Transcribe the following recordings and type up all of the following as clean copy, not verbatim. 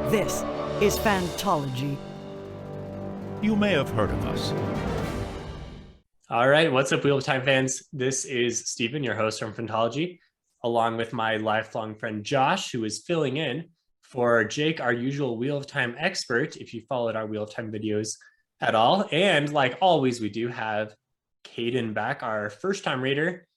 This is Fantology. You may have heard of us. All right, what's up, Wheel of Time fans? This is Stephen, your host from Fantology, along with my lifelong friend Josh, who is filling in for Jake, our usual Wheel of Time expert, if you followed our Wheel of Time videos at all. And like always, we do have Kaden back, our first-time raider,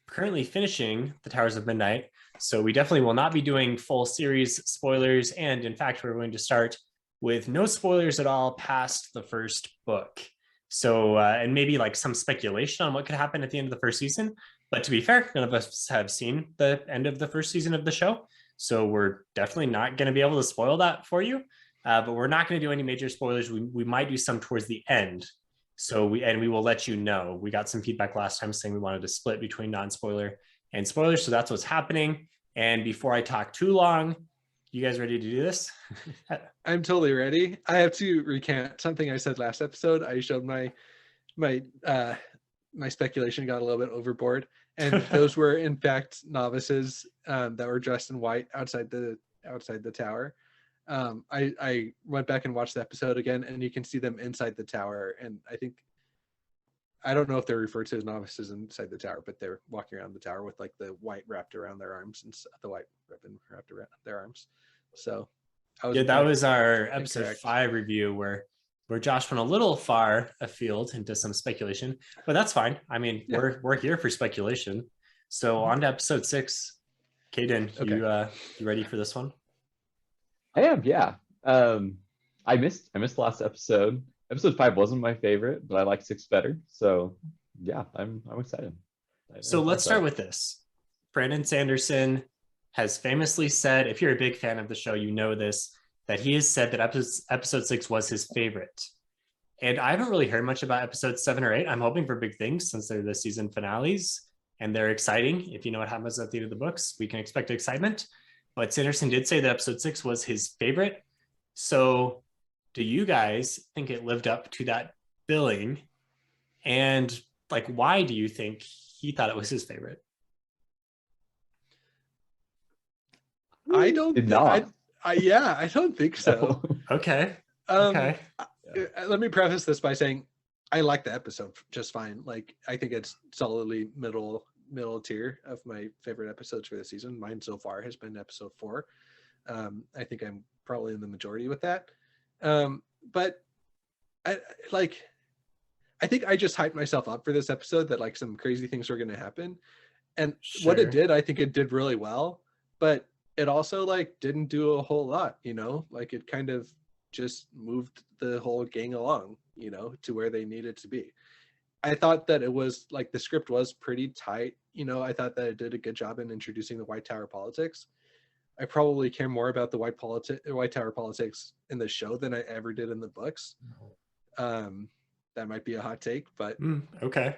currently finishing The Towers of Midnight. So we definitely will not be doing full series spoilers. And in fact, we're going to start with no spoilers at all past the first book. So, and maybe like some speculation on what could happen at the end of the first season. But to be fair, none of us have seen the end of the first season of the show. So we're definitely not going to be able to spoil that for you. But we're not going to do any major spoilers. We might do some towards the end. So we will let you know. We got some feedback last time saying we wanted to split between non-spoiler and spoilers. So that's what's happening. And before I talk too long, you guys ready to do this? I'm totally ready. I have to recant something I said last episode. I showed my speculation got a little bit overboard, and those were in fact novices that were dressed in white outside the tower. I went back and watched the episode again, and you can see them inside the tower. And I don't know if they're referred to as novices inside the tower, but they're walking around the tower with like the white wrapped around their arms and the white ribbon wrapped around their arms. So that was our episode 5 review where Josh went a little far afield into some speculation, but that's fine. I mean, yeah. we're here for speculation. So on to episode 6. Kaden, okay. You ready for this one? I am, yeah. I missed the last episode. Episode 5 wasn't my favorite, but I like 6 better. So yeah, I'm excited. So let's start with this. Brandon Sanderson has famously said, if you're a big fan of the show, you know this, that he has said that episode 6 was his favorite. And I haven't really heard much about episode 7 or 8. I'm hoping for big things since they're the season finales and they're exciting. If you know what happens at the end of the books, we can expect excitement. But Sanderson did say that episode 6 was his favorite. So do you guys think it lived up to that billing? And like, why do you think he thought it was his favorite? I don't think so. Okay. Let me preface this by saying I like the episode just fine. Like, I think it's solidly middle tier of my favorite episodes for the season. Mine so far has been episode 4. I think I'm probably in the majority with that. But I think I just hyped myself up for this episode that like some crazy things were going to happen. And what it did, I think it did really well, but it also like didn't do a whole lot, like it kind of just moved the whole gang along, to where they needed to be. I thought that it was like the script was pretty tight. I thought that it did a good job in introducing the White Tower politics. I probably care more about the White Tower politics in the show than I ever did in the books. That might be a hot take, but okay.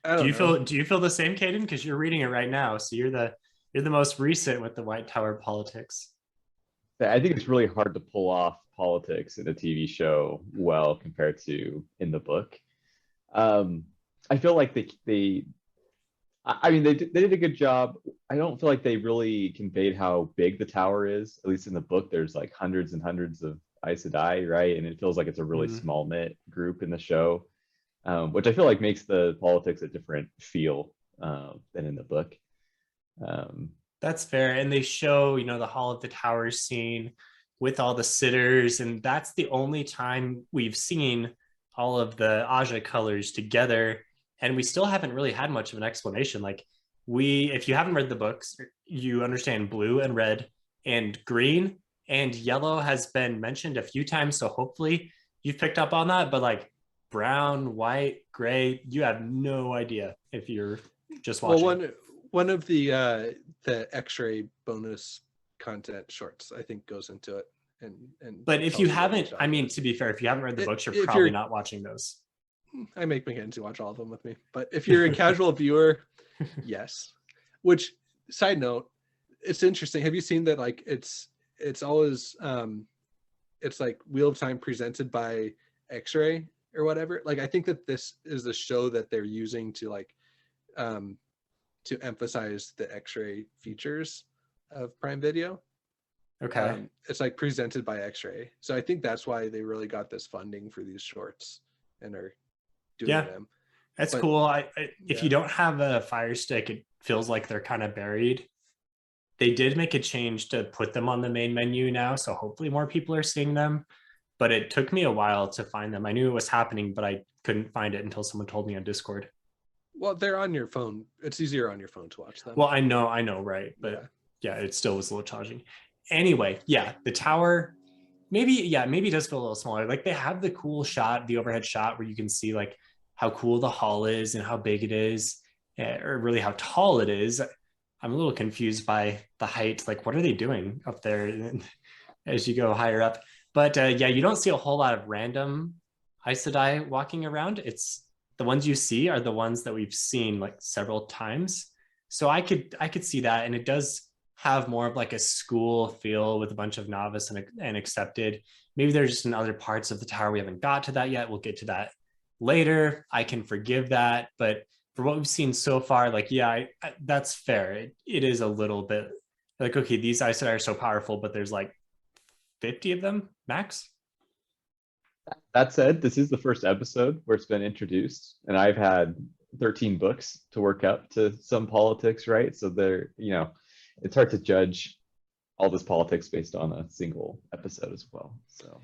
Do you feel the same, Kaden? Because you're reading it right now, so you're the most recent with the White Tower politics. I think it's really hard to pull off politics in a TV show well compared to in the book. I feel like they did a good job. I don't feel like they really conveyed how big the tower is. At least in the book, there's like hundreds and hundreds of Aes Sedai, right? And it feels like it's a really small knit group in the show, which I feel like makes the politics a different feel than in the book. That's fair. And they show, the Hall of the Towers scene with all the sitters, and that's the only time we've seen all of the Aja colors together. And we still haven't really had much of an explanation. Like if you haven't read the books, you understand blue and red and green and yellow has been mentioned a few times. So hopefully you've picked up on that, but like brown, white, gray, you have no idea if you're just watching. Well, one of the X-ray bonus content shorts, I think, goes into it. But if you haven't, I mean, to be fair, if you haven't read the books, you're probably not watching those. I make Mackenzie watch all of them with me. But if you're a casual viewer, yes. Which, side note, it's interesting. Have you seen that? Like, it's always it's like Wheel of Time presented by X-ray or whatever. Like, I think that this is the show that they're using to like to emphasize the X-ray features of Prime Video. Okay. It's like presented by X-Ray. So I think that's why they really got this funding for these shorts and are doing Yeah. them. That's But cool. If you yeah. don't have a Fire Stick, it feels like they're kind of buried. They did make a change to put them on the main menu now, so hopefully more people are seeing them. But it took me a while to find them. I knew it was happening, but I couldn't find it until someone told me on Discord. Well, they're on your phone. It's easier on your phone to watch them. Well, I know, right? But yeah, it still was a little challenging. Anyway, yeah, the tower maybe it does feel a little smaller. Like they have the cool shot, the overhead shot where you can see like how cool the hall is and how big it is, or really how tall it is. I'm a little confused by the height. Like, what are they doing up there as you go higher up? But yeah, you don't see a whole lot of random Aes Sedai walking around. It's the ones you see are the ones that we've seen like several times. So I could see that, and it does have more of like a school feel with a bunch of novice and accepted. Maybe there's just in other parts of the tower we haven't got to that yet. We'll get to that later. I can forgive that, but for what we've seen so far, like that's fair. It is a little bit like, okay, these Aes Sedai are so powerful, but there's like 50 of them max. That said, this is the first episode where it's been introduced, and I've had 13 books to work up to some politics, right? So it's hard to judge all this politics based on a single episode as well. So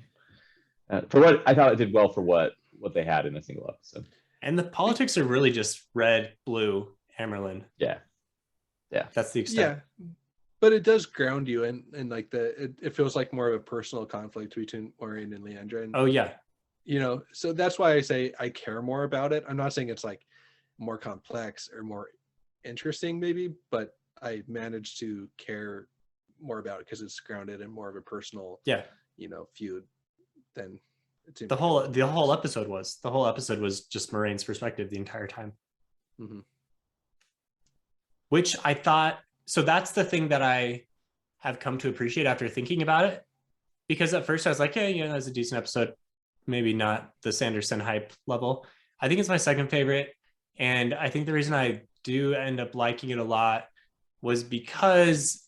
for what I thought it did well for what they had in a single episode. And the politics are really just red, blue, Amerlin. Yeah. That's the extent. Yeah, but it does ground you in like it feels like more of a personal conflict between Maureen and Leandra. And, oh yeah, so that's why I say I care more about it. I'm not saying it's like more complex or more interesting maybe, but I managed to care more about it because it's grounded in more of a personal feud than the whole episode was just Moiraine's perspective the entire time. Mm-hmm. Which I thought, so that's the thing that I have come to appreciate after thinking about it, because at first I was like, hey, that's a decent episode, maybe not the Sanderson hype level. I think it's my second favorite, and I think the reason I do end up liking it a lot was because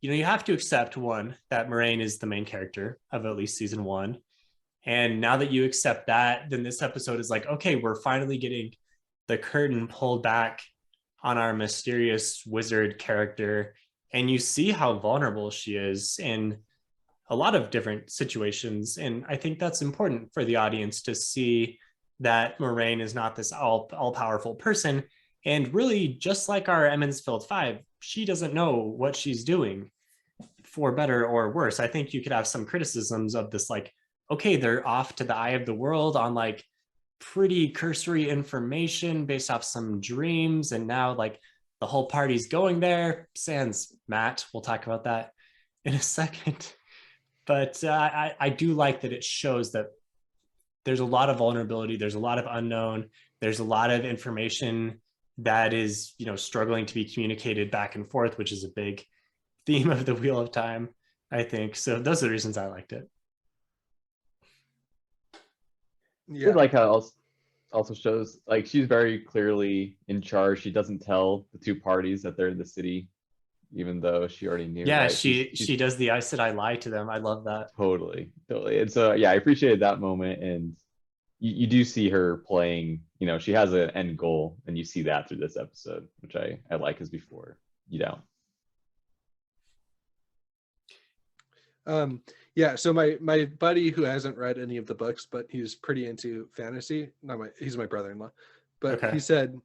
you have to accept, one, that Moiraine is the main character of at least season 1. And now that you accept that, then this episode is like, okay, we're finally getting the curtain pulled back on our mysterious wizard character. And you see how vulnerable she is in a lot of different situations. And I think that's important for the audience to see that Moiraine is not this all-powerful person. And really, just like our Emmonsfield 5, she doesn't know what she's doing, for better or worse. I think you could have some criticisms of this, like, okay, they're off to the eye of the world on like pretty cursory information based off some dreams, and now like the whole party's going there. Sans Matt, we'll talk about that in a second. But I do like that it shows that there's a lot of vulnerability, there's a lot of unknown, there's a lot of information that is struggling to be communicated back and forth, which is a big theme of the Wheel of Time, I think. So those are the reasons I liked it. Yeah. I like how it also shows like she's very clearly in charge. She doesn't tell the two parties that they're in the city, even though she already knew. Yeah, right? she does the I said I lie to them. I love that. Totally. And so I appreciated that moment, and you do see her playing. She has an end goal, and you see that through this episode, which I like as before. Yeah, so my buddy who hasn't read any of the books, but he's pretty into fantasy. He's my brother-in-law, but okay. He said,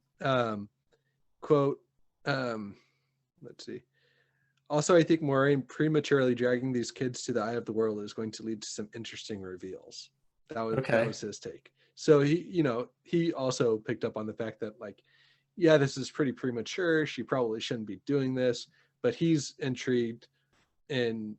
quote, let's see. Also, I think Moiraine prematurely dragging these kids to the eye of the world is going to lead to some interesting reveals. That was his take. So he also picked up on the fact that like, yeah, this is pretty premature. She probably shouldn't be doing this, but he's intrigued in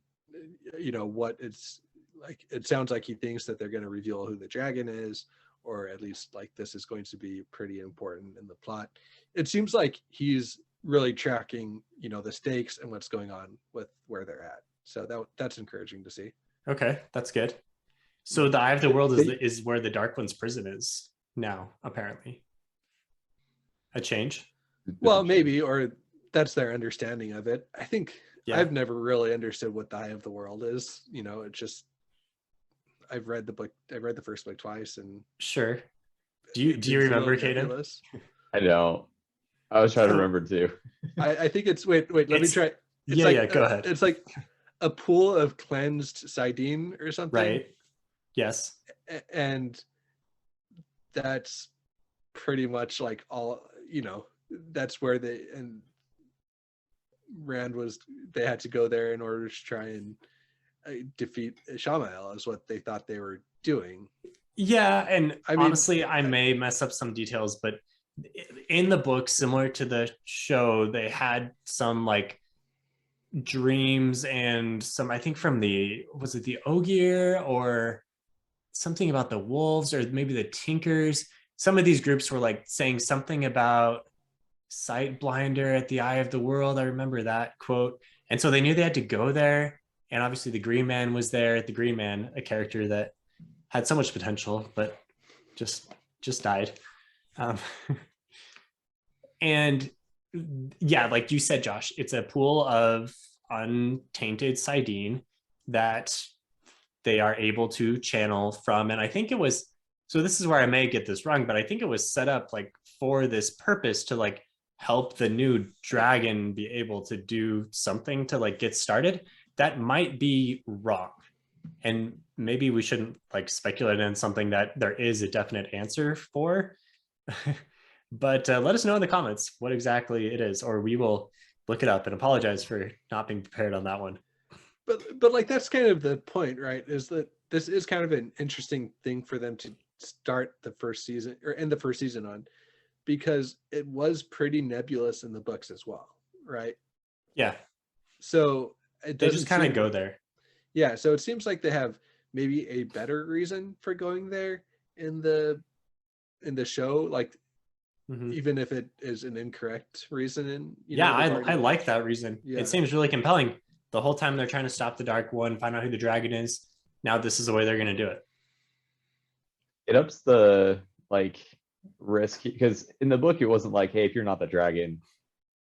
what it's like. It sounds like he thinks that they're going to reveal who the dragon is, or at least like this is going to be pretty important in the plot. It seems like he's really tracking the stakes and what's going on with where they're at. So that's encouraging to see. Okay, that's good. So the Eye of the World is where the Dark One's prison is now, apparently. A change? Well, maybe, or that's their understanding of it. I think Yeah. I've never really understood what the Eye of the World is. You know, it's just I've read the book. I read the first book twice, and Sure. Do you it's do you a little remember, Kaden? nebulous. I don't. I was trying to So- remember too. I think it's let me It's- try. It's yeah, like yeah, go ahead. It's like a pool of cleansed sardine or something, Right. Yes. And that's pretty much like all. You know, that's where Rand they had to go there in order to try and defeat Shamael is what they thought they were doing. Yeah, and I mean, honestly, I may mess up some details, but in the book, similar to the show, they had some like dreams and some, I think from was it the Ogier or something about the wolves or maybe the Tinkers? Some of these groups were like saying something about sight blinder at the eye of the world. I remember that quote. And so they knew they had to go there. And obviously the Green Man was there. The Green Man, a character that had so much potential, but just died. And yeah, like you said, Josh, it's a pool of untainted sardine that they are able to channel from. And I think it was, so this is where I may get this wrong, but I think it was set up like for this purpose to like help the new dragon be able to do something to like get started. That might be wrong. And maybe we shouldn't like speculate on something that there is a definite answer for. But let us know in the comments what exactly it is, or we will look it up and apologize for not being prepared on that one. But like that's kind of the point, right? Is that this is kind of an interesting thing for them to start the first season or end the first season on, because it was pretty nebulous in the books as well, right? Yeah. So they just kind of go there. Yeah, so it seems like they have maybe a better reason for going there in the show, like even if it is an incorrect reason. And yeah, I like that reason. Yeah. It seems really compelling. The whole time they're trying to stop the Dark One, find out who the dragon is. Now this is the way they're going to do it. It ups the like risk because in the book it wasn't like, hey, if you're not the dragon,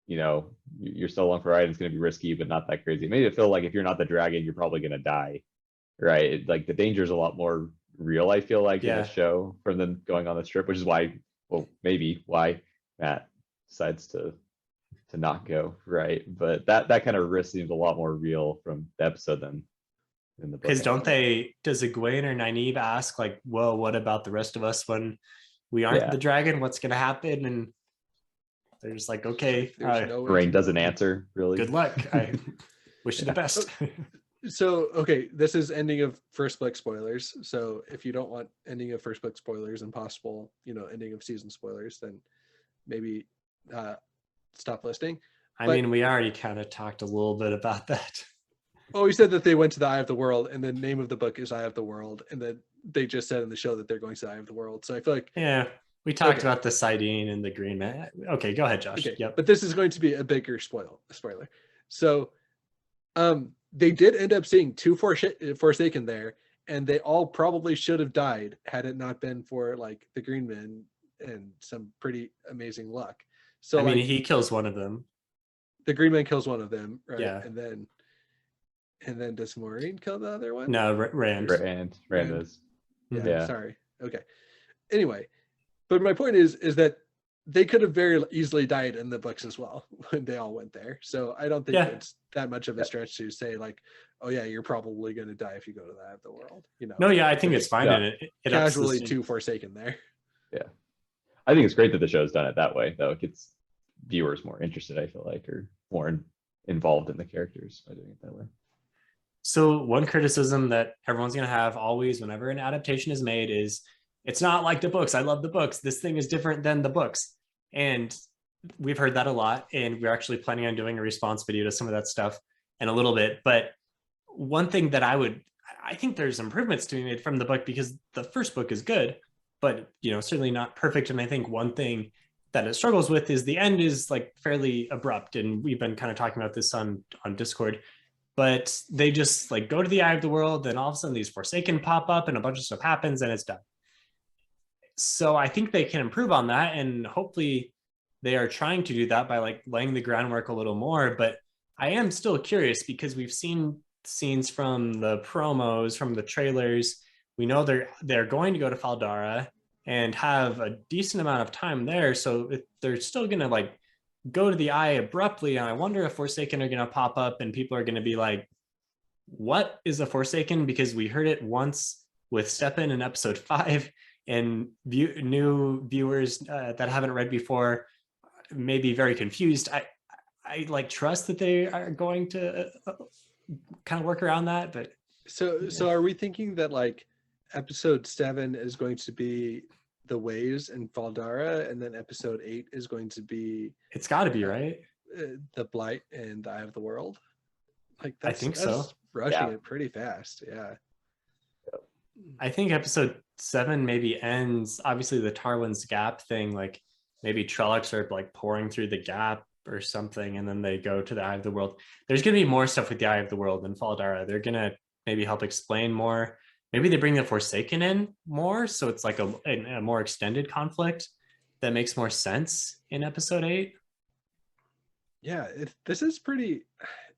you know, you're still along for a ride. It's going to be risky, but not that crazy. It made it feel like if you're not the dragon, you're probably going to die, right? Like the danger is a lot more real. I feel like in the show from them going on this trip, which is why, well, maybe why Matt decides to not go, right? But that kind of risk seems a lot more real from the episode than in the book. Because does Egwene or Nynaeve ask like, well, what about the rest of us when we aren't the dragon? What's going to happen? And they're just like, okay. Rain doesn't answer, really. Good luck. I wish you the best. So, okay, this is ending of first book spoilers. So if you don't want ending of first book spoilers and possible, ending of season spoilers, then maybe stop listening. I mean, we already kind of talked a little bit about that. Oh, you said that they went to the Eye of the World, and the name of the book is Eye of the World, and then they just said in the show that they're going to the Eye of the World. So I feel like we talked about the sardine and the Green Man. Okay, go ahead, Josh. Okay, yep. But this is going to be a bigger spoiler. So, they did end up seeing two Forsaken there, and they all probably should have died had it not been for like the Green Man and some pretty amazing luck. So I mean, he kills one of them. The Green Man kills one of them, right? Yeah. And then does Maureen kill the other one? No, Rand. Rand is. Yeah. Sorry. Okay. Anyway, but my point is that they could have very easily died in the books as well when they all went there. So I don't think it's that much of a stretch to say like, oh yeah, you're probably going to die if you go to the Eye of the World. No, yeah, I think it's fine. And it casually too Forsaken there. Yeah. I think it's great that the show's done it that way, though. It gets viewers more interested, I feel like, or more involved in the characters by doing it that way. So one criticism that everyone's going to have always whenever an adaptation is made is it's not like the books. I love the books. This thing is different than the books. And we've heard that a lot. And we're actually planning on doing a response video to some of that stuff in a little bit. But one thing that I think there's improvements to be made from the book because the first book is good, but certainly not perfect. And I think one thing that it struggles with is the end is like fairly abrupt. And we've been kind of talking about this on Discord. But they just like go to the Eye of the World, then all of a sudden these Forsaken pop up and a bunch of stuff happens and it's done. So I think they can improve on that, and hopefully they are trying to do that by like laying the groundwork a little more. But I am still curious because we've seen scenes from the promos, from the trailers. We know they're going to go to Faldara and have a decent amount of time there. So they're still going to like go to the Eye abruptly. And I wonder if Forsaken are going to pop up and people are going to be like, what is a Forsaken? Because we heard it once with Steppen in episode 5, and new viewers that haven't read before may be very confused. I like trust that they are going to kind of work around that, but So are we thinking that like episode 7 is going to be the Ways in Faldara, and then episode 8 is going to be it's got to be right. the Blight and the Eye of the World? Like I think so. Rushing it pretty fast. Yeah. I think episode 7 maybe ends. Obviously, the Tarwin's Gap thing, like maybe Trollocs are like pouring through the gap or something, and then they go to the Eye of the World. There's going to be more stuff with the Eye of the World in Faldara. They're going to maybe help explain more. Maybe they bring the Forsaken in more, so it's like a more extended conflict that makes more sense in episode 8. Yeah, this is pretty.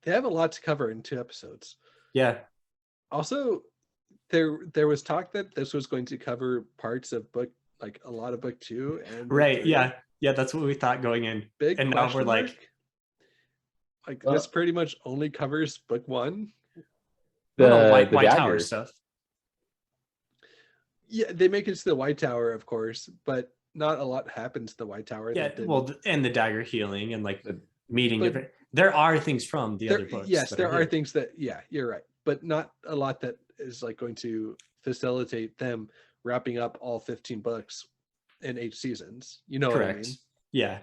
They have a lot to cover in 2 episodes. Yeah. Also, there was talk that this was going to cover parts of book, like a lot of book 2 and Right. Yeah. That's what we thought going in. Big and now we're mark. like this pretty much only covers book 1. The White dagger Tower stuff. Yeah, they make it to the White Tower, of course, but not a lot happens to the White Tower. Yeah, and the dagger healing and like the meeting. There are things from the other books. Yes, there are things that, yeah, you're right, but not a lot that is like going to facilitate them wrapping up all 15 books in 8 seasons. You know what I mean? Yeah.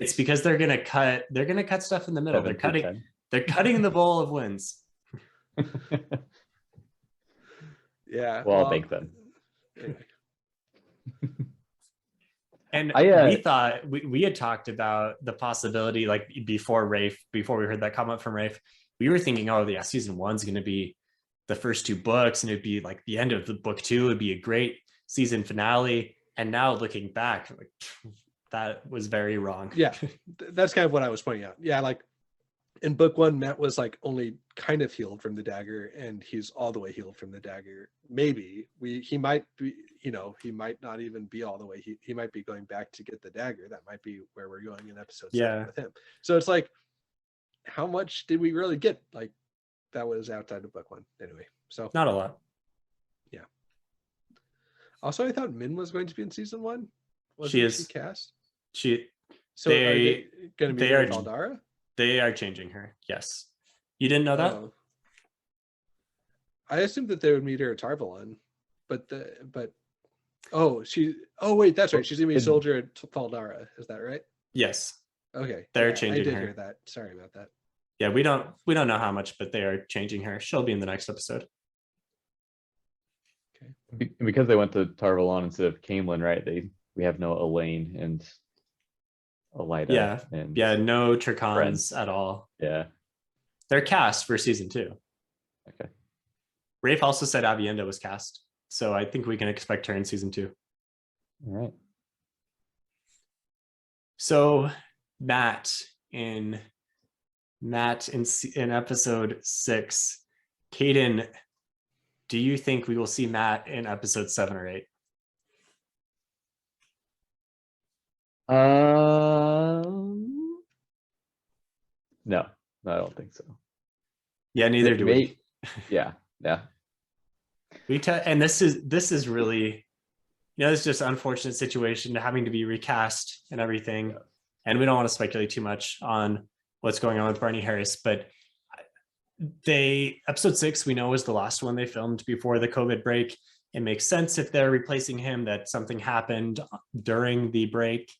It's because they're gonna cut stuff in the middle. They're cutting the bowl of wins. Yeah. Well, I'll make them. Anyway. And we thought we had talked about the possibility, like before we heard that comment from Rafe, we were thinking, oh yeah, season 1's going to be the first 2 books, and it'd be like the end of the book 2 would be a great season finale. And now looking back, like that was very wrong. Yeah, that's kind of what I was pointing out. Yeah, like in book 1, Matt was like only kind of healed from the dagger, and he's all the way healed from the dagger. Maybe he might be, he might not even be all the way. He might be going back to get the dagger. That might be where we're going in episode 7 with him. So it's like, how much did we really get? Like that was outside of book 1 anyway. So not a lot. Yeah. Also, I thought Min was going to be in season 1. She is. She cast. So are they going to be in Faldara? They are changing her. Yes. You didn't know that? I assumed that they would meet her at Tarvalon, but wait, that's right. She's gonna be a soldier at Faldara. Is that right? Yes. Okay. They're changing I did her. hear that. Sorry about that. Yeah, we don't know how much, but they are changing her. She'll be in the next episode. Okay. Because they went to Tarvalon instead of Camelin, right? We have no Elaine and Elida. Yeah. And no Turkons at all. Yeah. They're cast for season 2. Okay. Rafe also said Avienda was cast, so I think we can expect her in season 2. All right. So Matt in episode 6, Kaden, do you think we will see Matt in episode 7 or 8? No, I don't think so. Yeah, neither do we. Yeah. And this is really, it's just an unfortunate situation having to be recast and everything. Yeah. And we don't want to speculate too much on what's going on with Barney Harris, but episode 6 we know was the last one they filmed before the COVID break. It makes sense if they're replacing him that something happened during the break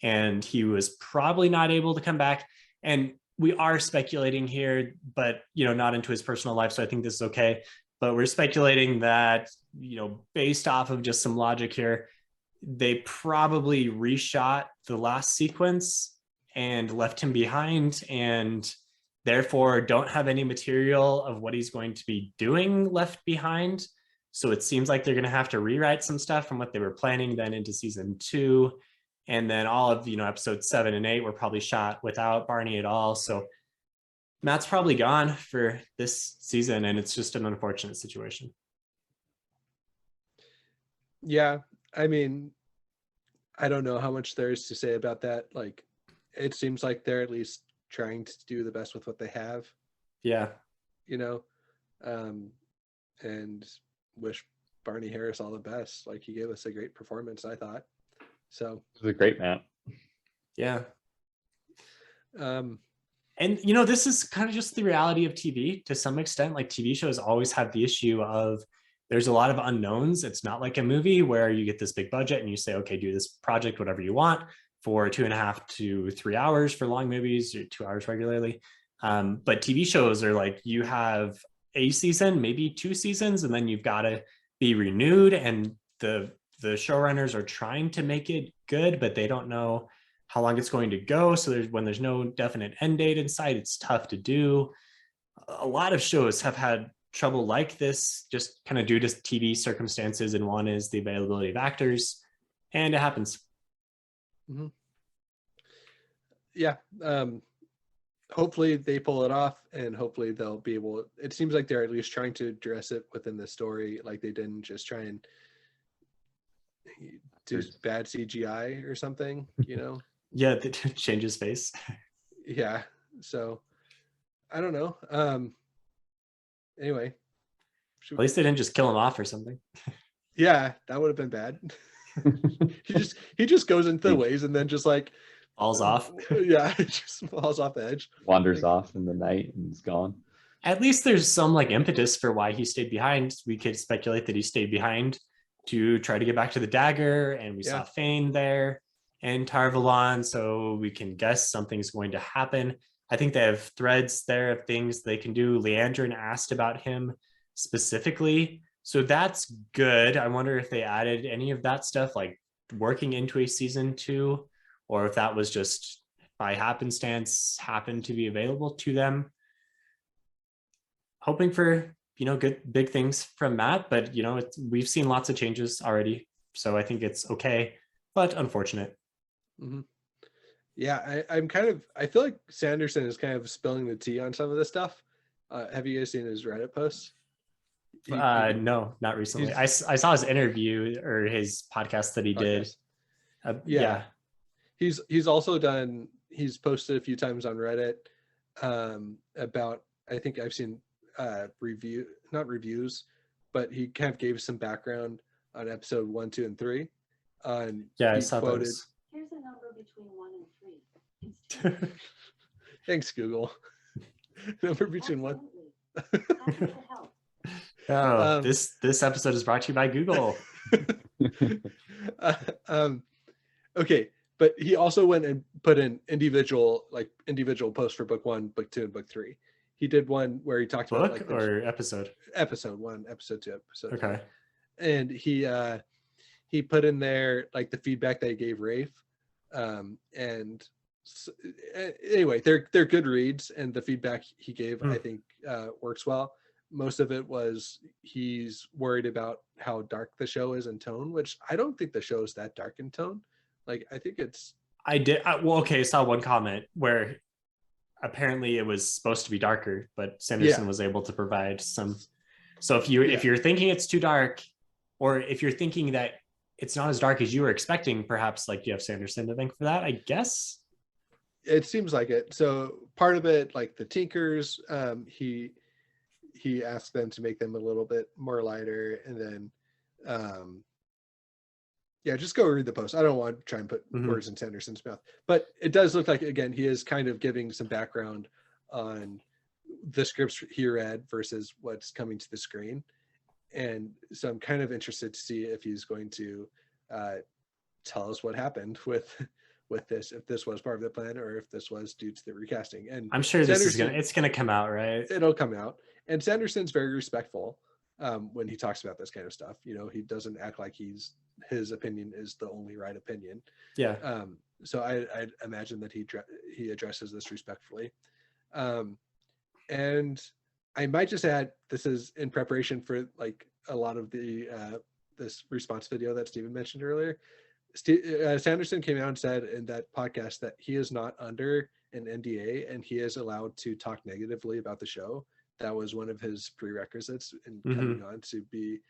and he was probably not able to come back. And we are speculating here, but not into his personal life, so I think this is okay. But we're speculating that, based off of just some logic here, they probably reshot the last sequence and left him behind, and therefore don't have any material of what he's going to be doing left behind. So it seems like they're going to have to rewrite some stuff from what they were planning then into season 2. And then all of, episodes 7 and 8 were probably shot without Barney at all. So Matt's probably gone for this season, and it's just an unfortunate situation. Yeah, I mean, I don't know how much there is to say about that. Like, it seems like they're at least trying to do the best with what they have, Yeah. you know, and wish Barney Harris all the best. Like, he gave us a great performance, I thought. So It was a great Matt. Yeah. um And this is kind of just the reality of TV to some extent. Like TV shows always have the issue of there's a lot of unknowns. It's not like a movie where you get this big budget and you say, okay, do this project, whatever you want, for 2.5 to 3 hours for long movies, or 2 hours regularly. But TV shows are like, you have a season, maybe 2 seasons, and then you've got to be renewed. And the showrunners are trying to make it good, but they don't know how long it's going to go. So when there's no definite end date in sight, it's tough to do. A lot of shows have had trouble like this, just kind of due to TV circumstances. And one is the availability of actors, and it happens. mm-hmm. Yeah. Hopefully they pull it off, and hopefully they'll be able, it seems like they're at least trying to address it within the story. Like, they didn't just try and do bad CGI or something, Yeah, that change his face. Yeah. So I don't know. Anyway. At least they didn't just kill him off or something. Yeah, that would have been bad. he just goes into the ways and then just like falls off. Yeah, it just falls off the edge. Wanders off in the night and is gone. At least there's some like impetus for why he stayed behind. We could speculate that he stayed behind to try to get back to the dagger, and we saw Fane there and Tarvalon, so we can guess something's going to happen. I think they have threads there of things they can do. Leandrin asked about him specifically, so that's good. I wonder if they added any of that stuff, like working into a season 2, or if that was just by happenstance happened to be available to them. Hoping for good big things from Matt, but we've seen lots of changes already, so I think it's okay, but unfortunate. Mm-hmm. Yeah, I feel like Sanderson is kind of spilling the tea on some of this stuff. Have you guys seen his Reddit posts? No, not recently. I saw his interview or his podcast that he did. Yeah. He's also done, he's posted a few times on Reddit about, I think I've seen not reviews, but he kind of gave some background on episode 1, 2, and 3. I saw those. Here's a number between 1 and 3. Thanks, Google. Number between 1. Oh, this episode is brought to you by Google. Okay, but he also went and put in individual posts for book 1, book 2, and book 3. He did one where he talked about like or episode 1, episode 2, episode 3. Okay. And he put in there like the feedback they gave Rafe, and anyway, they're good reads, and the feedback he gave I think works well. Most of it was he's worried about how dark the show is in tone, which I don't think the show is that dark in tone. Like, I think it's. I saw one comment where apparently it was supposed to be darker, but Sanderson was able to provide some. So if you're thinking it's too dark, or if you're thinking that it's not as dark as you were expecting, perhaps like you have Sanderson to thank for that, I guess. It seems like it. So part of it, like the Tinkers, he asked them to make them a little bit more lighter, and then just go read the post. I don't want to try and put words in Sanderson's mouth, but it does look like, again, he is kind of giving some background on the scripts he read versus what's coming to the screen. And so I'm kind of interested to see if he's going to tell us what happened with this, if this was part of the plan or if this was due to the recasting. And I'm sure it's gonna come out, right? It'll come out. And Sanderson's very respectful when he talks about this kind of stuff. He doesn't act like his opinion is the only right opinion. Yeah. So I imagine that he addresses this respectfully. And I might just add, this is in preparation for like a lot of the this response video that Stephen mentioned earlier. Sanderson came out and said in that podcast that he is not under an NDA and he is allowed to talk negatively about the show. That was one of his prerequisites in coming on to be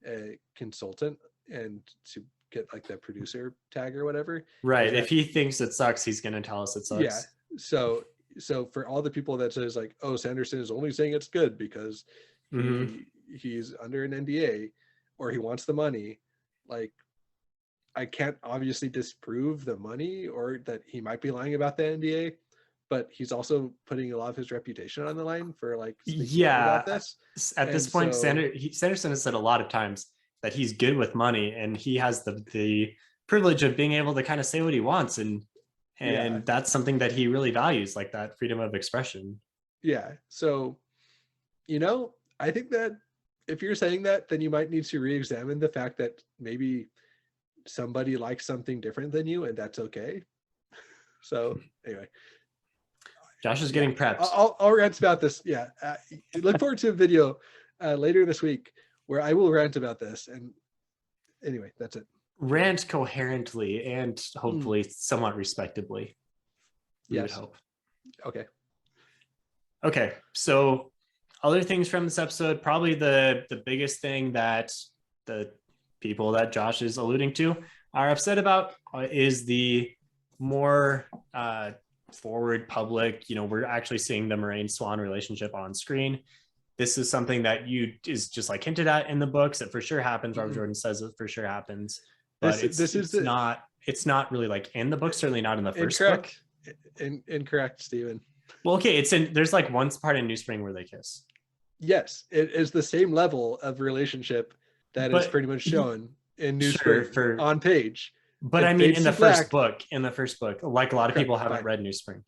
a consultant and to get like the producer tag or whatever. Right. If he thinks it sucks, he's going to tell us it sucks. Yeah. So for all the people that says like, oh, Sanderson is only saying it's good because he's under an NDA or he wants the money, like I can't obviously disprove the money or that he might be lying about the NDA, but he's also putting a lot of his reputation on the line for like speaking about this. At this point, Sanderson has said a lot of times that he's good with money and he has the privilege of being able to kind of say what he wants, and that's something that he really values, like that freedom of expression. Yeah. So, I think that if you're saying that, then you might need to re-examine the fact that maybe somebody likes something different than you, and that's okay. So anyway, Josh is getting prepped. I'll rant about this. Yeah. Look forward to a video later this week where I will rant about this. And anyway, that's it. Rant coherently and hopefully somewhat respectably. We would hope. Okay. So other things from this episode, probably the biggest thing that the people that Josh is alluding to are upset about is the more forward public, we're actually seeing the Moraine Swan relationship on screen. This is something that is just like hinted at in the books. It for sure happens. Robert Jordan says it for sure happens, but it's not really like in the book, certainly not in the first book. Incorrect, Stephen. Well, okay, there's like one part in New Spring where they kiss. Yes, it is the same level of relationship that is pretty much shown in New Spring on page. But I mean, in the first book, like a lot of people haven't read New Spring.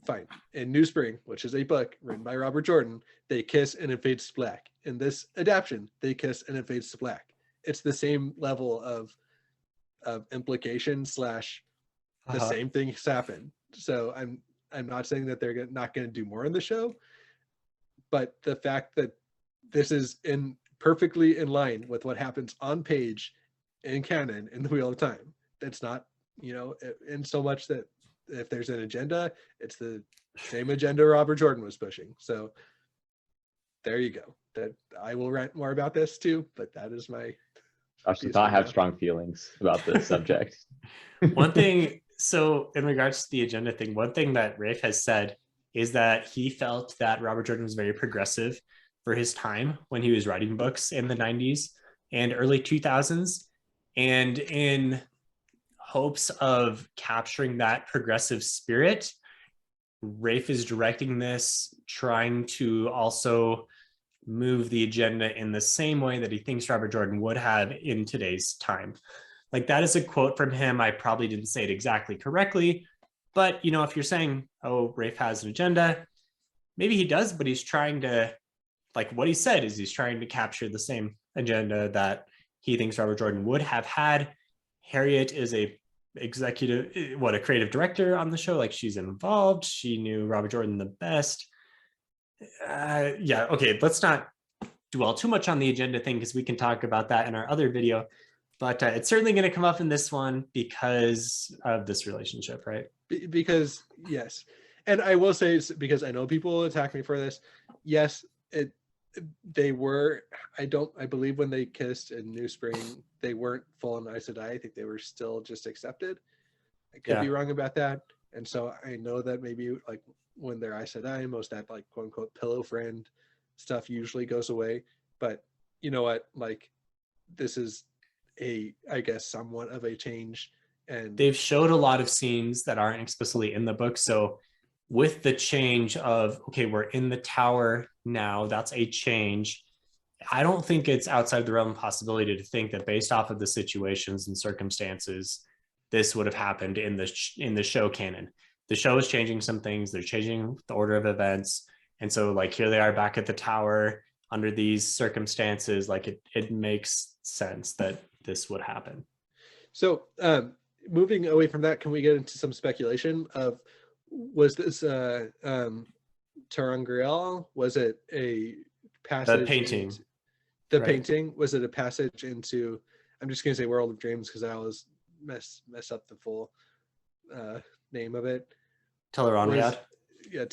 Fine. In New Spring, which is a book written by Robert Jordan, they kiss and it fades to black. In this adaptation, they kiss and it fades to black. It's the same level of implication / the same things happen. So I'm not saying that they're not going to do more in the show, but the fact that this is perfectly in line with what happens on page in canon in the Wheel of Time. That's not, in so much that if there's an agenda, it's the same agenda Robert Jordan was pushing. So there you go. That I will rant more about this too, but that is my. Josh does not have strong feelings about this subject. One thing, so in regards to the agenda thing, one thing that Rafe has said is that he felt that Robert Jordan was very progressive for his time when he was writing books in the 90s and early 2000s. And in hopes of capturing that progressive spirit, Rafe is directing this, trying to also move the agenda in the same way that he thinks Robert Jordan would have in today's time. Like, that is a quote from him. I probably didn't say it exactly correctly, but if you're saying, oh, Rafe has an agenda, maybe he does, but he's trying to, like what he said is he's trying to capture the same agenda that he thinks Robert Jordan would have had. Harriet is a creative director on the show. Like, she's involved. She knew Robert Jordan the best. Okay, let's not dwell too much on the agenda thing because we can talk about that in our other video. But it's certainly going to come up in this one because of this relationship, right? Because, yes. And I will say, because I know people will attack me for this, yes, they were, I believe when they kissed in New Spring, they weren't full on Aes Sedai. I think they were still just accepted. I could be wrong about that. And so I know that maybe like when they're Aes Sedai, most that like quote unquote pillow friend stuff usually goes away. But you know what? Like, this is I guess somewhat of a change. And they've showed a lot of scenes that aren't explicitly in the book. So with the change of, okay, we're in the tower now, that's a change. I don't think it's outside the realm of possibility to think that based off of the situations and circumstances, this would have happened in the show canon. The show is changing some things. They're changing the order of events. And so like here they are back at the tower under these circumstances. Like it makes sense that this would happen. So moving away from that, can we get into some speculation of, was this Tarangriel? Was it a passage? The painting. Painting. Was it a passage into, I'm just going to say World of Dreams because I always mess up the full name of it. Teleronriad. Yeah,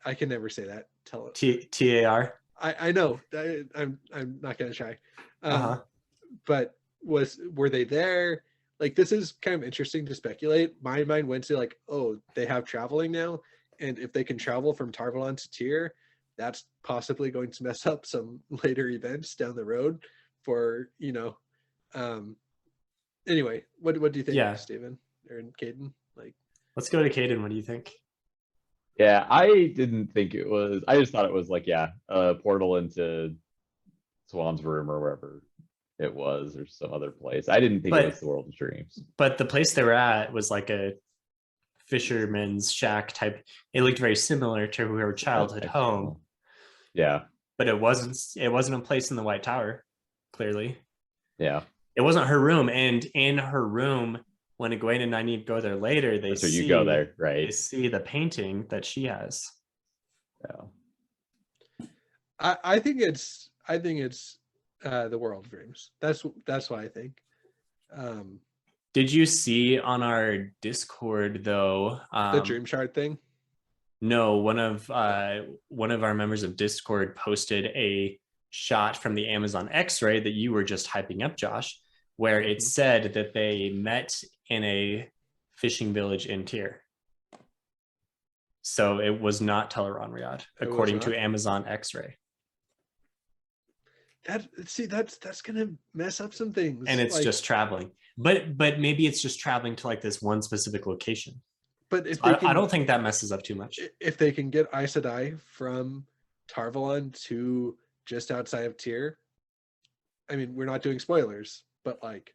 I can never say that. TAR. I know. I'm not gonna try. Uh-huh. But were they there? Like, this is kind of interesting to speculate. My mind went to like, oh, they have traveling now, and if they can travel from Tarvalon to Tyr, that's possibly going to mess up some later events down the road. For anyway, what do you think, Yeah. Stephen or Kaden? Like, Let's go to Kaden. What do you think? Yeah, I didn't think it was. I just thought it was like, yeah, a portal into Swan's room or wherever it was, or some other place. I didn't think it was the World of Dreams. But the place they were at was like a fisherman's shack type. It looked very similar to her childhood home. Yeah. But it wasn't a place in the White Tower, clearly. Yeah. It wasn't her room. And in her room, when Egwene and Nynaeve go there later, they you go there, right? They see the painting that she has. Yeah. I think it's the World of Dreams. That's what I think. Did you see on our Discord though? The Dream Shard thing? No, one of our members of Discord posted a shot from the Amazon X-ray that you were just hyping up, Josh, where it said that they met in a fishing village in Tyr. So it was not Teleronriad, according to Amazon X-ray. That's gonna mess up some things. And it's just traveling. But maybe it's just traveling to like this one specific location. But if I don't think that messes up too much. If they can get Aes Sedai from Tarvalon to just outside of Tyr, I mean, we're not doing spoilers, but like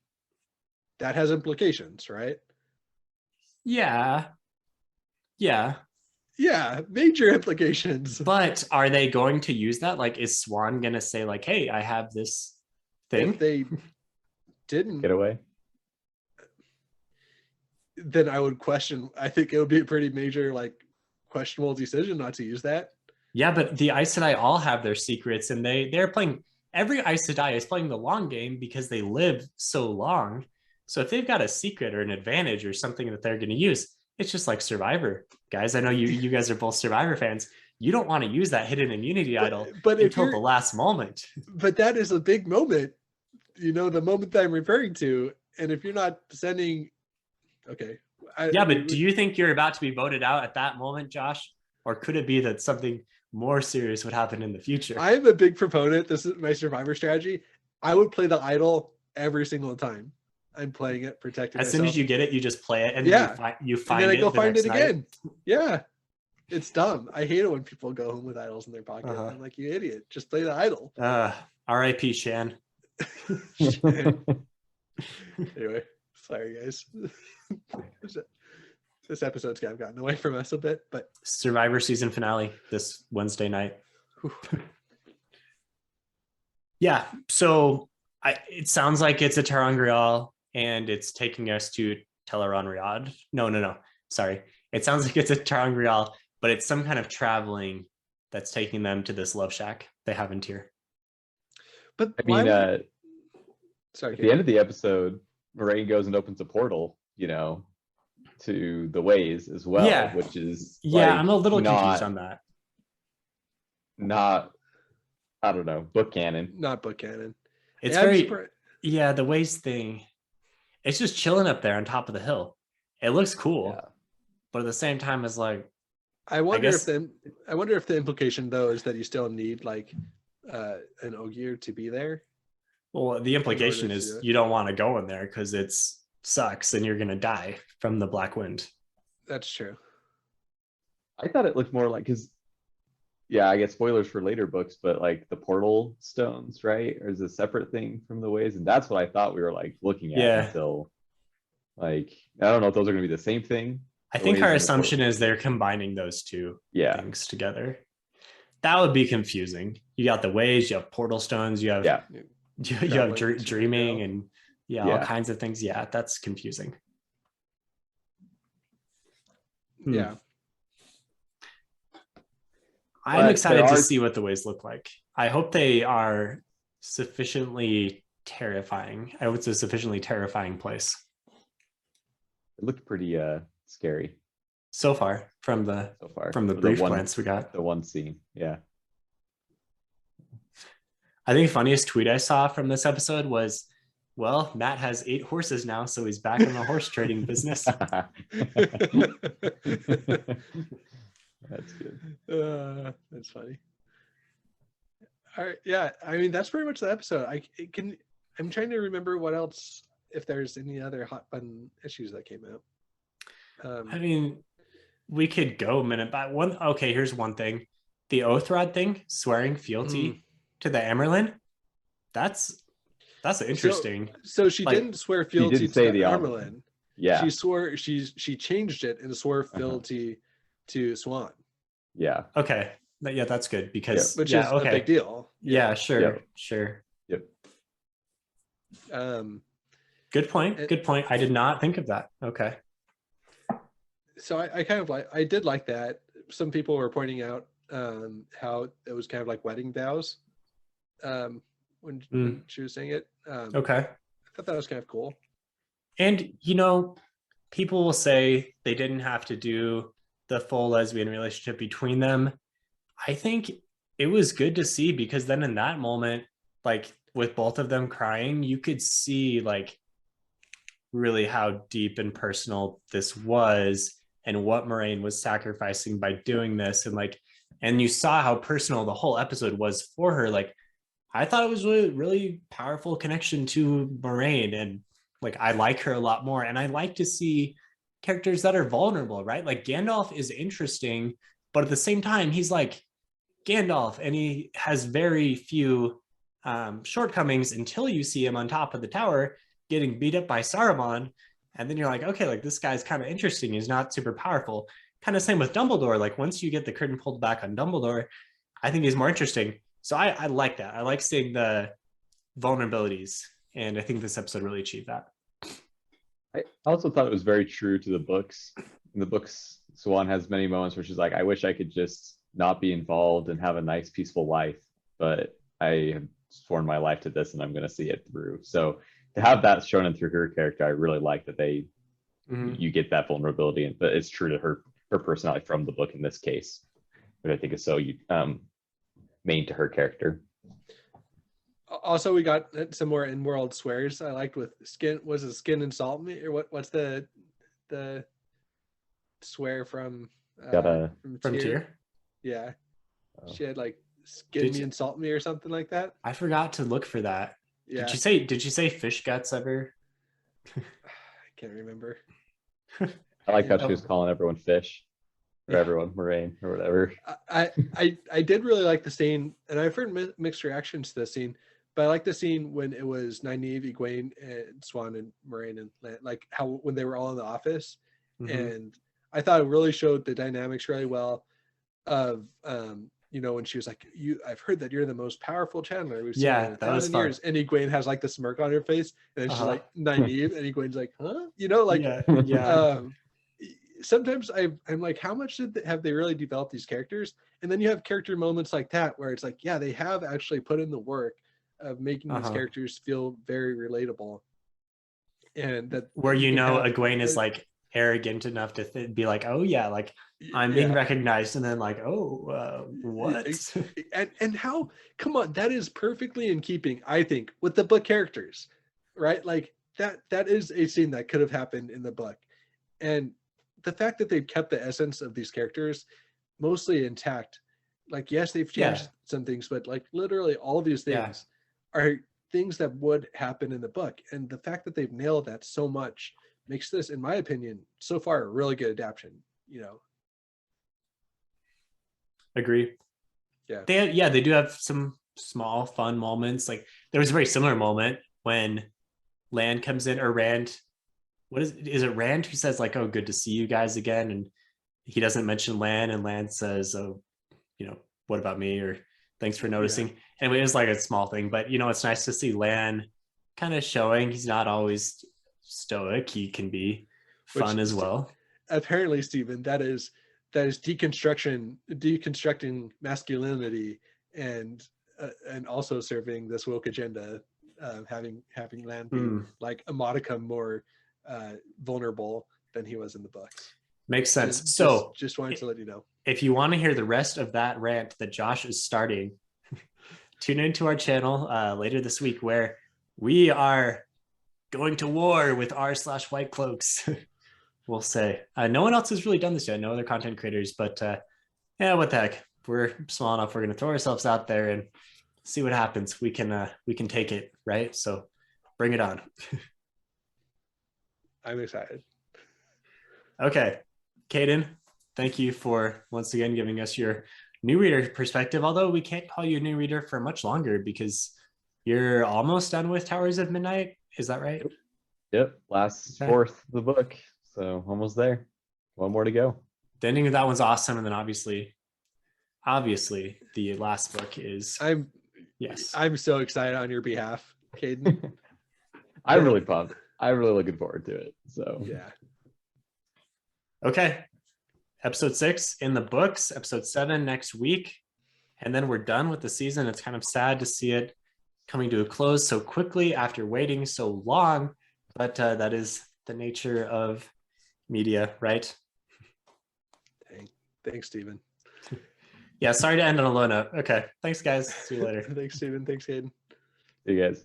that has implications, right? Yeah. Yeah. Yeah, major implications. But are they going to use that? Like, is Swan gonna say, like, hey, I have this thing? If they didn't get away, then I would question. I think it would be a pretty major, like, questionable decision not to use that. Yeah, but the Aes Sedai all have their secrets, and they're playing. Every Aes Sedai is playing the long game because they live so long. So if they've got a secret or an advantage or something that they're going to use, it's just like Survivor, guys. I know you guys are both Survivor fans. You don't want to use that hidden immunity idol until the last moment. But that is a big moment, the moment that I'm referring to. And if you're not sending, okay. But do you think you're about to be voted out at that moment, Josh? Or could it be that something more serious would happen in the future? I am a big proponent. This is my Survivor strategy. I would play the idol every single time I'm playing it, protecting myself. As soon as you get it, you just play it, and you find and then it. I go find it again. Night. Yeah, it's dumb. I hate it when people go home with idols in their pocket. I'm like, you idiot! Just play the idol. R.I.P. Shan. Anyway, sorry guys. This episode's kind of gotten away from us a bit, but Survivor season finale this Wednesday night. Yeah, so it sounds like it's a Terangrial and it's taking us to Teleronriad. No. Sorry. It sounds like it's a Terangrial, but it's some kind of traveling that's taking them to this love shack they have in Tyr. But I mean, sorry. At the end of the episode, Moraine goes and opens a portal, to the ways as well, which is I'm a little confused on that. Not, I don't know, book canon. Not book canon. It's the ways thing. It's just chilling up there on top of the hill. It looks cool, but at the same time, it's like I wonder if the implication though is that you still need like an Ogier to be there. Well, the implication is you don't want to go in there because it sucks and you're gonna die from the black wind. That's true. I thought it looked more like, because I guess spoilers for later books, but like the portal stones, right? Or is a separate thing from the ways, and that's what I thought we were like looking at until like I don't know if those are gonna be the same thing. I think our assumption is they're combining those two things together. That would be confusing. You got the ways, you have portal stones, you have you have dreaming and all kinds of things. Yeah, that's confusing. Yeah. I'm excited to see what the ways look like. I hope they are sufficiently terrifying. I hope it's a sufficiently terrifying place. It looked pretty scary. so far from the so far. brief glance we got. The one scene. Yeah. I think funniest tweet I saw from this episode was, well, Matt has 8 horses now, so he's back in the horse trading business. That's good. That's funny. All right, yeah. I mean, that's pretty much the episode. I'm trying to remember what else, if there's any other hot button issues that came out. I mean, we could go minute by one. Okay, here's one thing: the oath rod thing, swearing fealty to the Amerlin. That's interesting. So she Like, didn't swear fealty didn't to say the the Amerlin. Yeah. She changed it and swore fealty to Swan. Yeah. Okay, yeah, that's good because Which is a big deal. Yeah, sure, Yep. sure. Yep. Good point. Good point. I did not think of that. Okay. So I kind of I did like that. Some people were pointing out how it was kind of like wedding vows when she was saying it. Okay. I thought that was kind of cool. And people will say they didn't have to do the full lesbian relationship between them. I think it was good to see, because then in that moment, like with both of them crying, you could see like really how deep and personal this was and what Moraine was sacrificing by doing this. And you saw how personal the whole episode was for her. Like, I thought it was really, really powerful connection to Moraine, and like, I like her a lot more. And I like to see characters that are vulnerable, right? Like Gandalf is interesting, but at the same time, he's like Gandalf, and he has very few shortcomings until you see him on top of the tower getting beat up by Saruman. And then you're like, okay, like this guy's kind of interesting. He's not super powerful. Kind of same with Dumbledore. Like once you get the curtain pulled back on Dumbledore, I think he's more interesting. So I like that. I like seeing the vulnerabilities. And I think this episode really achieved that. I also thought it was very true to the books. In the books, Swan has many moments where she's like, I wish I could just not be involved and have a nice, peaceful life. But I have sworn my life to this and I'm going to see it through. So to have that shown in through her character, I really like that you get that vulnerability, but it's true to her personality from the book in this case, which I think is so main to her character. Also, we got some more in-world swears. I liked with skin. Was it skin and salt me, or what's the swear from Tyr? Yeah, Oh. she had like skin me and salt me or something like that. I forgot to look for that. Yeah. Did you say fish guts ever? I can't remember. I like how she was calling everyone fish, or everyone Moraine, or whatever. I did really like the scene, and I've heard mixed reactions to the scene, but I like the scene when it was Nynaeve, Egwene, and Swan, and Moraine, and like how when they were all in the office, and I thought it really showed the dynamics really well of when she was like, I've heard that you're the most powerful channeler we've seen in 1,000 years. And Egwene has like the smirk on her face, and then she's like, Nynaeve, and Egwene's like, huh? Yeah. Sometimes I'm like, how much have they really developed these characters? And then you have character moments like that where it's like, yeah, they have actually put in the work of making these characters feel very relatable. And that where Egwene is like arrogant enough to be like, oh yeah, like I'm being recognized, and then like, oh, what? And how? Come on, that is perfectly in keeping, I think, with the book characters, right? Like that is a scene that could have happened in the book, and the fact that they've kept the essence of these characters mostly intact. Like, yes, they've changed some things, but like literally all of these things are things that would happen in the book, and the fact that they've nailed that so much makes this, in my opinion, so far a really good adaptation. Agree. They do have some small fun moments. Like there was a very similar moment when Land comes in, or Rand. What is it Rand who says like, oh, good to see you guys again, and he doesn't mention Lan, and Lan says, oh, what about me, or thanks for noticing. And it was like a small thing, but it's nice to see Lan kind of showing he's not always stoic. He can be fun as well. Apparently, Stephen, that is deconstructing masculinity, and also serving this woke agenda, having Lan be like a modicum more vulnerable than he was in the books. Makes sense. Just- So just wanted to let you know. if you want to hear the rest of that rant that Josh is starting, tune into our channel later this week where we are going to war with r/white cloaks. We'll say no one else has really done this yet. No other content creators, but yeah, what the heck? We're small enough. We're going to throw ourselves out there and see what happens. We can take it, right? So bring it on. I'm excited. Okay, Kaden, thank you for once again giving us your new reader perspective. Although we can't call you a new reader for much longer because you're almost done with Towers of Midnight. Is that right? Yep, last Okay. fourth of the book, so almost there. One more to go. The ending of that one's awesome, and then obviously the last book is yes. I'm so excited on your behalf, Kaden. I'm really pumped. I'm really looking forward to it. So Yeah. Okay. Episode 6 in the books, episode 7 next week. And then we're done with the season. It's kind of sad to see it coming to a close so quickly after waiting so long. But that is the nature of media, right? Thanks, Stephen. Yeah, sorry to end on a low note. Okay. Thanks, guys. See you later. Thanks, Stephen. Thanks, Kaden. see you guys.